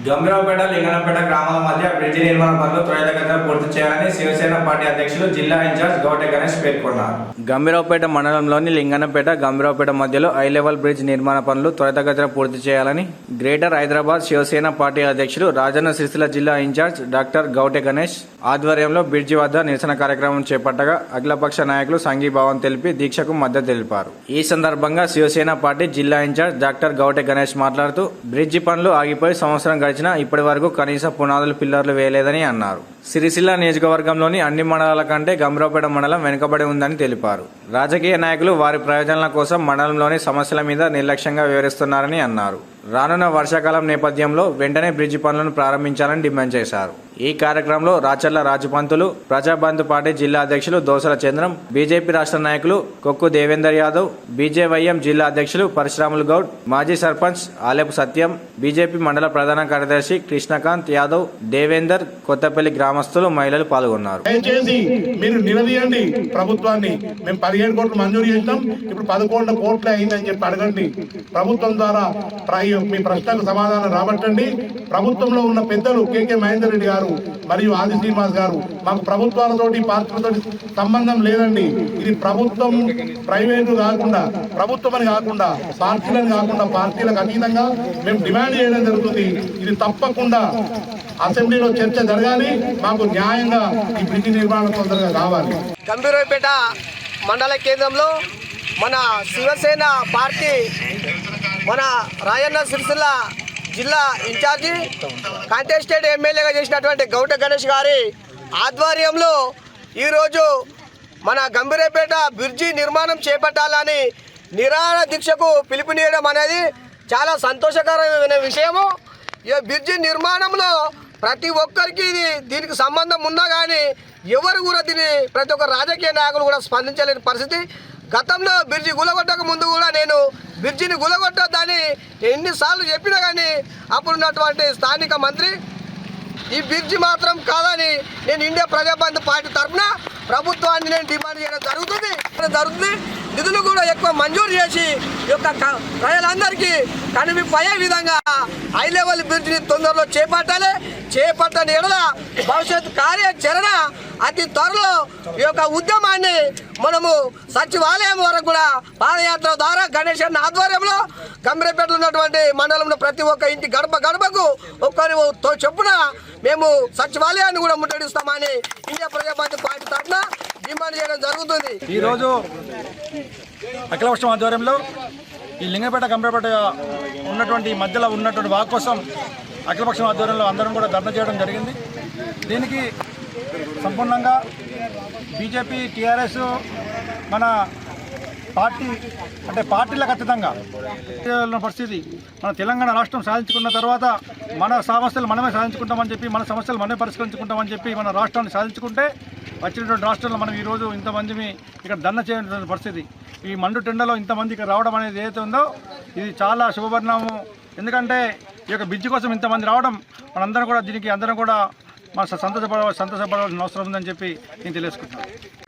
గంభీరావుపేట లింగనపేట గ్రామాల మధ్య బ్రిడ్జి నిర్మాణ పనులు త్వరితగతిన పూర్తి చేయాలని శివసేన పార్టీ అధ్యక్షులు జిల్లా ఇన్ఛార్జ్ గౌటే గణేష్ పేర్కొన్నారు. గంభీరావుపేట మండలంలోని లింగనపేట గంభీరావుపేట మధ్యలో హై లెవెల్ బ్రిడ్జ్ నిర్మాణ పనులు త్వరితగతిన పూర్తి చేయాలని గ్రేటర్ హైదరాబాద్ శివసేన పార్టీ అధ్యక్షులు రాజన్న సిరిసిల్ల జిల్లా ఇన్ఛార్జ్ డాక్టర్ గౌటే గణేష్ ఆధ్వర్యంలో బ్రిడ్జి వద్ద నిరసన కార్యక్రమం చేపట్టగా అఖిలపక్ష నాయకులు సంఘీభావం తెలిపి దీక్షకు మద్దతు తెలిపారు. ఈ సందర్భంగా శివసేన పార్టీ జిల్లా ఇన్ఛార్జ్ డాక్టర్ గౌటే గణేష్ మాట్లాడుతూ బ్రిడ్జి పనులు ఆగిపోయి సంవత్సరం గడిచినా ఇప్పటి వరకు కనీస పునాదులు పిల్లర్లు వేయలేదని అన్నారు. సిరిసిల్ల నియోజకవర్గంలోని అన్ని మండలాల కంటే గంభీరావుపేట మండలం వెనుకబడి ఉందని తెలిపారు. రాజకీయ నాయకులు వారి ప్రయోజనాల కోసం మండలంలోని సమస్యల మీద నిర్లక్ష్యంగా వివరిస్తున్నారని అన్నారు. రానున్న వర్షాకాలం నేపథ్యంలో వెంటనే బ్రిడ్జి పనులను ప్రారంభించాలని డిమాండ్ చేశారు. ఈ కార్యక్రమంలో రాచర్ల రాజుపంతులు, ప్రజాబంధు పార్టీ జిల్లా అధ్యక్షులు దోసల చంద్రం, బీజేపీ రాష్ట్ర నాయకులు కొక్కు దేవేందర్ యాదవ్, బీజేవైఎం జిల్లా అధ్యక్షులు పరశురాములు గౌడ్, మాజీ సర్పంచ్ ఆలెపు సత్యం, బీజేపీ మండల ప్రధాన కార్యదర్శి కృష్ణకాంత్ యాదవ్, దేవేందర్, కొత్తపల్లి గ్రామస్తులు, మహిళలు పాల్గొన్నారు. మీరు నిలదీయండి ప్రభుత్వాన్ని. మేము 15 కోట్లు మంజూరు చేసినాం, ఇప్పుడు 11 కోట్లే అయిందని చెప్పి అడగండి. ప్రభుత్వం ద్వారా మీ ప్రశ్నలకు సమాధానం రాబట్టండి. ప్రభుత్వంలో ఉన్న పెద్దలు కేకే మహేందర్ రెడ్డి గారు మరియు ఆది శ్రీనివాస్ గారు, మాకు ప్రభుత్వాలతోటి పార్టీలతో సంబంధం లేదండి. ఇది ప్రభుత్వం ప్రైవేటు కాకుండా, ప్రభుత్వం అని కాకుండా, పార్టీలను కాకుండా, పార్టీలకు అతీతంగా మేము డిమాండ్ చేయడం జరుగుతుంది. ఇది తప్పకుండా అసెంబ్లీలో చర్చ జరగాలి. మాకు న్యాయంగా ఈ బ్రిడ్జి నిర్మాణం తొందరగా కావాలి. గంభీరావుపేట మండల కేంద్రంలో మన శివసేన పార్టీ మన రాజన్న సిరిసిల్ల జిల్లా ఇన్ఛార్జి కాంటెస్టెడ్ ఎమ్మెల్యేగా చేసినటువంటి గౌటే గణేష్ గారి ఆధ్వర్యంలో ఈరోజు మన గంభీరావుపేట బ్రిడ్జి నిర్మాణం చేపట్టాలని నిరాహార దీక్షకు పిలుపునియడం అనేది చాలా సంతోషకరమైన విషయము. ఈ బ్రిడ్జి నిర్మాణంలో ప్రతి ఒక్కరికి దీనికి సంబంధం ఉన్నా కానీ ఎవరు కూడా ప్రతి ఒక్క రాజకీయ నాయకులు కూడా స్పందించలేని పరిస్థితి. గతంలో బ్రిడ్జి గులగొట్టక ముందు కూడా నేను బ్రిడ్జిని గులగొట్టొద్దని ఎన్నిసార్లు చెప్పినా కానీ అప్పుడున్నటువంటి స్థానిక మంత్రి ఈ బ్రిడ్జి మాత్రం కాదని నేను ఇండియా ప్రజాబంధు పార్టీ తరఫున ప్రభుత్వాన్ని నేను డిమాండ్ చేయడం జరుగుతుంది. నిధులు కూడా ఎక్కువ మంజూరు చేసి ఈ యొక్క ప్రజలందరికీ కనిపిపోయే విధంగా హై లెవెల్ బ్రిడ్జిని తొందరలో చేపట్టని ఎడల భవిష్యత్ కార్యాచరణ అతి త్వరలో ఈ యొక్క ఉద్యమాన్ని మనము సచివాలయం వరకు కూడా పాదయాత్ర ద్వారా గణేష్ అన్న ఆధ్వర్యంలో గంభీరావుపేటలో ఉన్నటువంటి మండలంలో ప్రతి ఒక్క ఇంటి గడపకు ఒక్కరి చెప్పున మేము సచివాలయాన్ని కూడా ముట్టడిస్తామని ఇండియా ప్రజాబంధు పార్టీ తరఫున డిమాండ్ చేయడం జరుగుతుంది. ఈరోజు అఖిలపక్షం ఆధ్వర్యంలో ఈ లింగపేట గంభీరావుపేట ఉన్నటువంటి మధ్యలో ఉన్నటువంటి వాక్ కోసం అఖిలపక్షం ఆధ్వర్యంలో అందరం కూడా ధర్నా చేయడం జరిగింది. దీనికి సంపూర్ణంగా బీజేపీ, టీఆర్ఎస్, మన పార్టీ అంటే పార్టీలకు అతీతంగా పరిస్థితి. మన తెలంగాణ రాష్ట్రం సాధించుకున్న తర్వాత మన సమస్యలు మనమే సాధించుకుంటామని చెప్పి, మన సమస్యలు మనమే పరిష్కరించుకుంటామని చెప్పి మన రాష్ట్రాన్ని సాధించుకుంటే వచ్చినటువంటి రాష్ట్రంలో మనం ఈరోజు ఇంతమందిని ఇక్కడ ధర్నా చేయడం పరిస్థితి. ఈ మండు టెండలో ఇంతమంది ఇక్కడ రావడం అనేది ఏదైతే ఉందో ఇది చాలా శుభపరిణామం. ఎందుకంటే ఈ యొక్క బ్రిడ్జి కోసం ఇంతమంది రావడం మనందరం కూడా దీనికి అందరం కూడా మన సంతోషపడవలసిన అవసరం ఉందని చెప్పి నేను తెలియజేసుకుంటున్నాను.